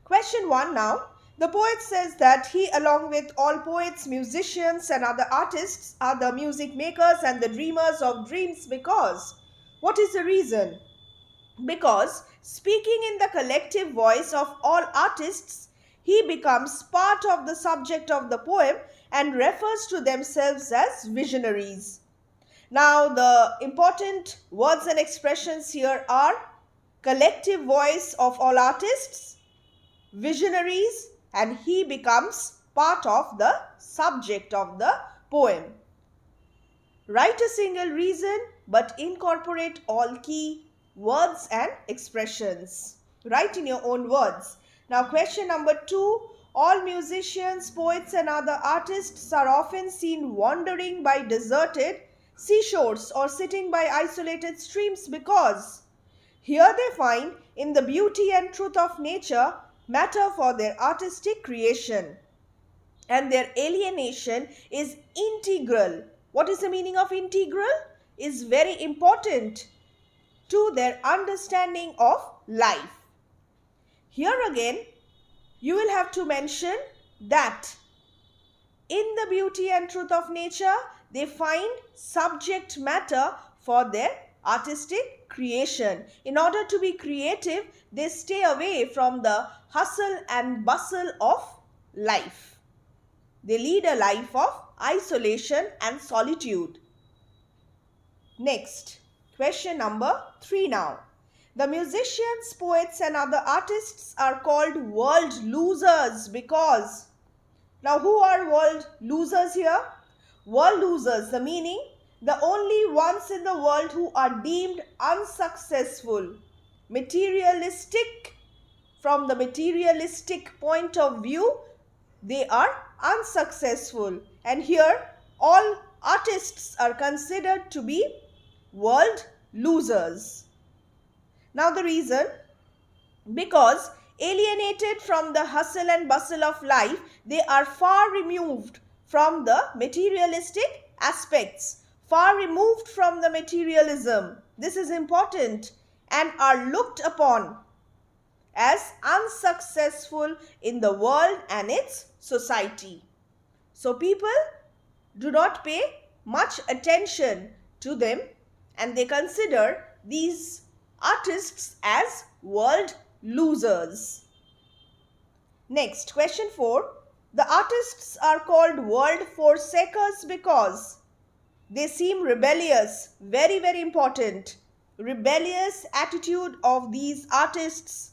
Question 1 now. The poet says that he, along with all poets, musicians, and other artists, are the music makers and the dreamers of dreams because. What is the reason? Because, speaking in the collective voice of all artists, he becomes part of the subject of the poem and refers to themselves as visionaries. Now, the important words and expressions here are collective voice of all artists, visionaries, and he becomes part of the subject of the poem. Write a single reason but incorporate all key words and expressions. Write in your own words. Now, question number 2. All musicians, poets, and other artists are often seen wandering by deserted seashores or sitting by isolated streams because here they find in the beauty and truth of nature matter for their artistic creation, and their alienation is integral. What is the meaning of integral? Is very important to their understanding of life. Here again, you will have to mention that in the beauty and truth of nature, they find subject matter for their artistic creation. In order to be creative, they stay away from the hustle and bustle of life. They lead a life of isolation and solitude. Next, question number 3 now. The musicians, poets, and other artists are called world losers because. Now, who are world losers here? World losers, the meaning, the only ones in the world who are deemed unsuccessful, materialistic. From the materialistic point of view, they are unsuccessful. And here, all artists are considered to be world losers. Now, the reason, because alienated from the hustle and bustle of life, they are far removed from the materialistic aspects, far removed from the materialism. This is important, and are looked upon as unsuccessful in the world and its society. So people do not pay much attention to them, and they consider these artists as world losers. Next, question 4. The artists are called world forsakers because they seem rebellious. Very, very important. Rebellious attitude of these artists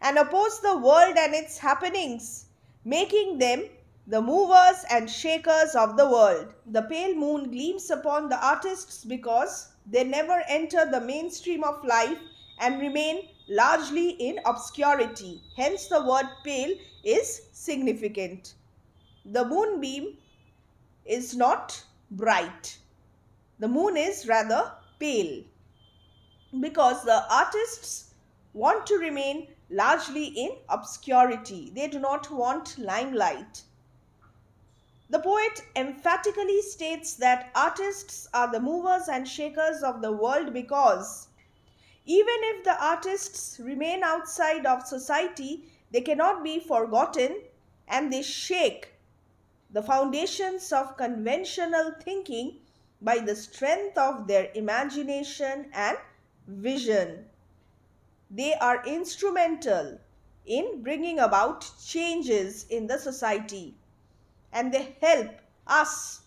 and oppose the world and its happenings, making them the movers and shakers of the world. The pale moon gleams upon the artists because they never enter the mainstream of life and remain largely in obscurity. Hence, the word pale is significant. The moonbeam is not bright. The moon is rather pale because the artists want to remain largely in obscurity. They do not want limelight. The poet emphatically states that artists are the movers and shakers of the world because even if the artists remain outside of society, they cannot be forgotten, and they shake the foundations of conventional thinking by the strength of their imagination and vision. They are instrumental in bringing about changes in the society, and they help us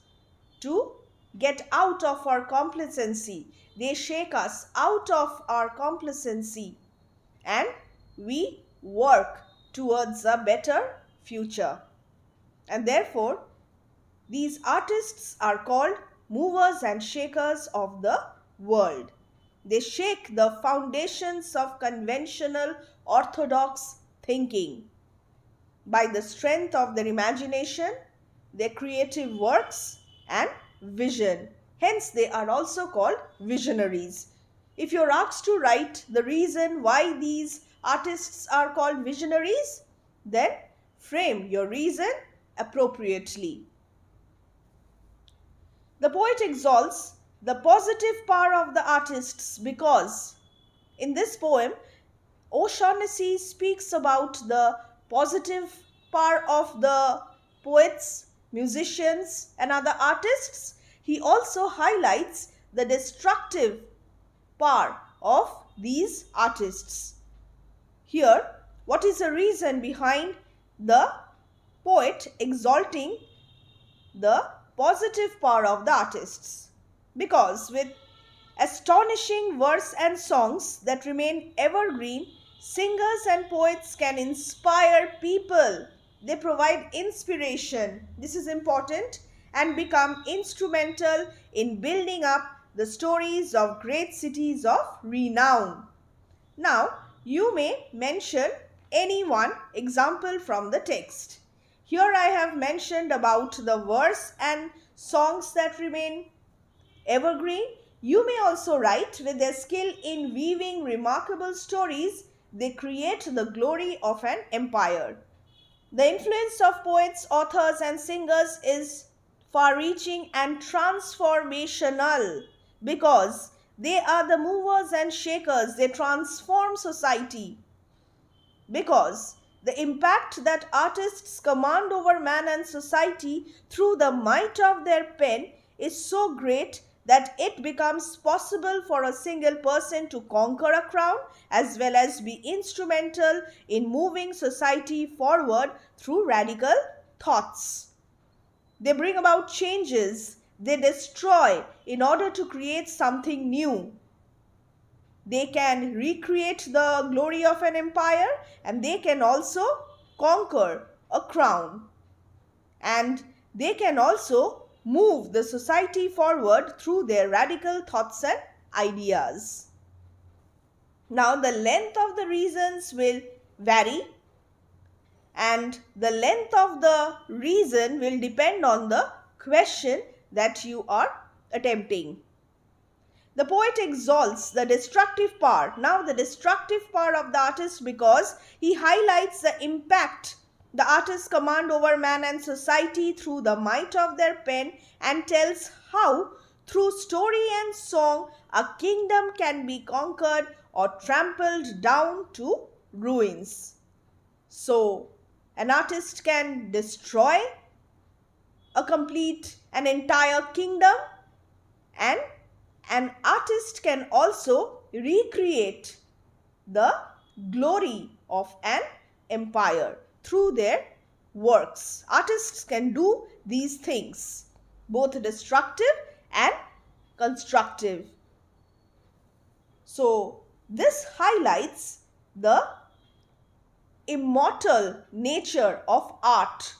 to get out of our complacency. They shake us out of our complacency, and we work towards a better future. And therefore, these artists are called movers and shakers of the world. They shake the foundations of conventional orthodox thinking by the strength of their imagination, their creative works, and vision. Hence, they are also called visionaries. If you're asked to write the reason why these artists are called visionaries, then frame your reason appropriately. The poet exalts the positive power of the artists because in this poem, O'Shaughnessy speaks about the positive part of the poets, musicians, and other artists, he also highlights the destructive part of these artists. Here, what is the reason behind the poet exalting the positive part of the artists? Because with astonishing verse and songs that remain evergreen, singers and poets can inspire people. They provide inspiration. This is important, and become instrumental in building up the stories of great cities of renown. Now, you may mention any one example from the text. Here I have mentioned about the verse and songs that remain evergreen. You may also write, with their skill in weaving remarkable stories, they create the glory of an empire. The influence of poets, authors, and singers is far reaching and transformational because they are the movers and shakers. They transform society because the impact that artists command over man and society through the might of their pen is so great that it becomes possible for a single person to conquer a crowd as well as be instrumental in moving society forward through radical thoughts. They bring about changes, they destroy in order to create something new. They can recreate the glory of an empire, and they can also conquer a crown. And they can also move the society forward through their radical thoughts and ideas. Now, the length of the reasons will vary, and the length of the reason will depend on the question that you are attempting. The poet exalts the destructive part. Now, the destructive part of the artist, because he highlights the impact the artists command over man and society through the might of their pen, and tells how, through story and song, a kingdom can be conquered or trampled down to ruins. So, an artist can destroy an entire kingdom, and an artist can also recreate the glory of an empire through their works. Artists can do these things, both destructive and constructive. So, this highlights the immortal nature of art.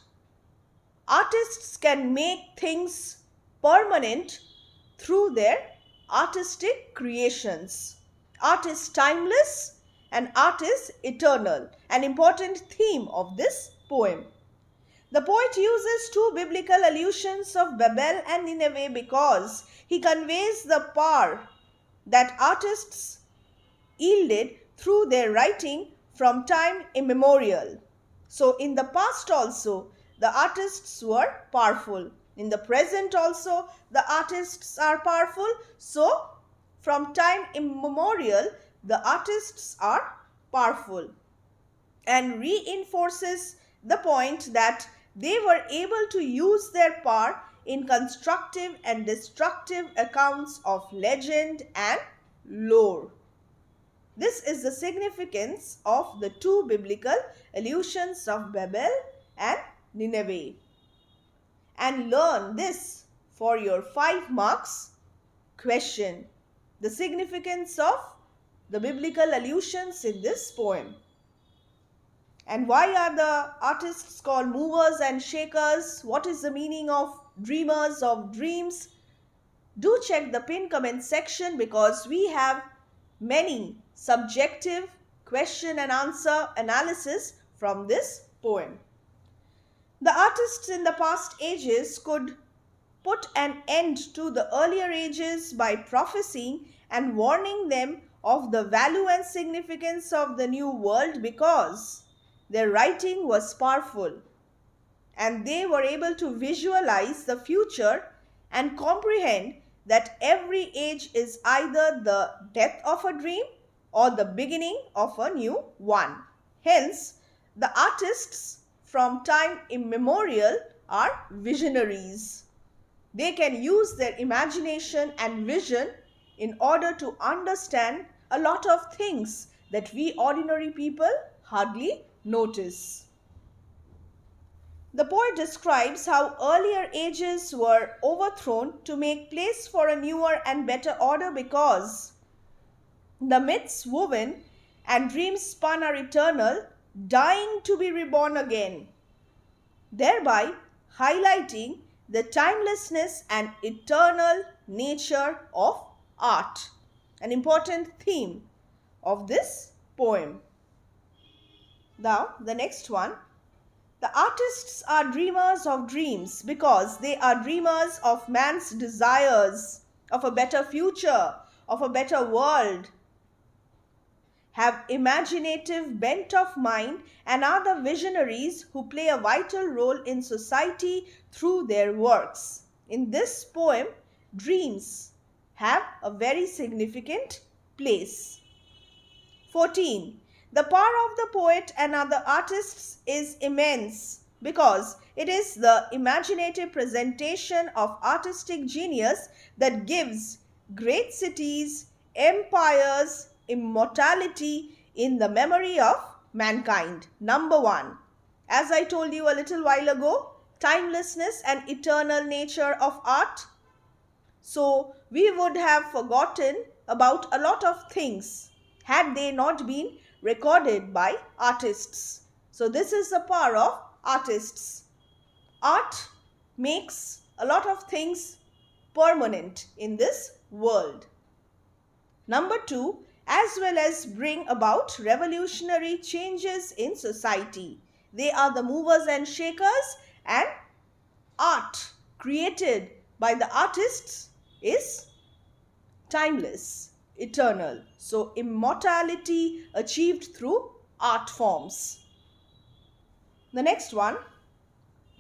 Artists can make things permanent through their artistic creations. Art is timeless and art is eternal, an important theme of this poem. The poet uses two biblical allusions of Babel and Nineveh because he conveys the power that artists yielded through their writing from time immemorial. So, in the past also, the artists were powerful. In the present also, the artists are powerful. So, from time immemorial, the artists are powerful, and reinforces the point that they were able to use their power in constructive and destructive accounts of legend and lore. This is the significance of the two biblical allusions of Babel and Nineveh. And learn this for your 5 marks question. The significance of the biblical allusions in this poem. And why are the artists called movers and shakers? What is the meaning of dreamers of dreams? Do check the pinned comment section because we have many subjective question and answer analysis from this poem. The artists in the past ages could put an end to the earlier ages by prophesying and warning them of the value and significance of the new world because their writing was powerful and they were able to visualize the future and comprehend that every age is either the death of a dream or the beginning of a new one. Hence, The artists from time immemorial are visionaries. They can use their imagination and vision in order to understand a lot of things that we ordinary people hardly notice. The poet describes how earlier ages were overthrown to make place for a newer and better order because the myths woven and dreams spun are eternal, dying to be reborn again, thereby highlighting the timelessness and eternal nature of art, an important theme of this poem. Now, the next one. The artists are dreamers of dreams because they are dreamers of man's desires, of a better future, of a better world, have imaginative bent of mind, and are the visionaries who play a vital role in society through their works. In this poem, dreams have a very significant place. 14. The power of the poet and other artists is immense because it is the imaginative presentation of artistic genius that gives great cities, empires, immortality in the memory of mankind. Number 1. As I told you a little while ago, timelessness and eternal nature of art. So we would have forgotten about a lot of things had they not been recorded by artists. So this is the power of artists. Art makes a lot of things permanent in this world. Number 2, as well as bring about revolutionary changes in society. They are the movers and shakers, and art created by the artists is timeless, eternal. So immortality achieved through art forms. The next one,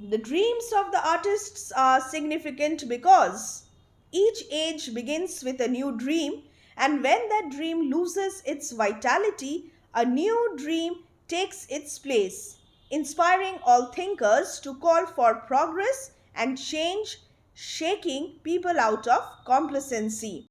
the dreams of the artists are significant because each age begins with a new dream, and when that dream loses its vitality, a new dream takes its place, inspiring all thinkers to call for progress and change, shaking people out of complacency.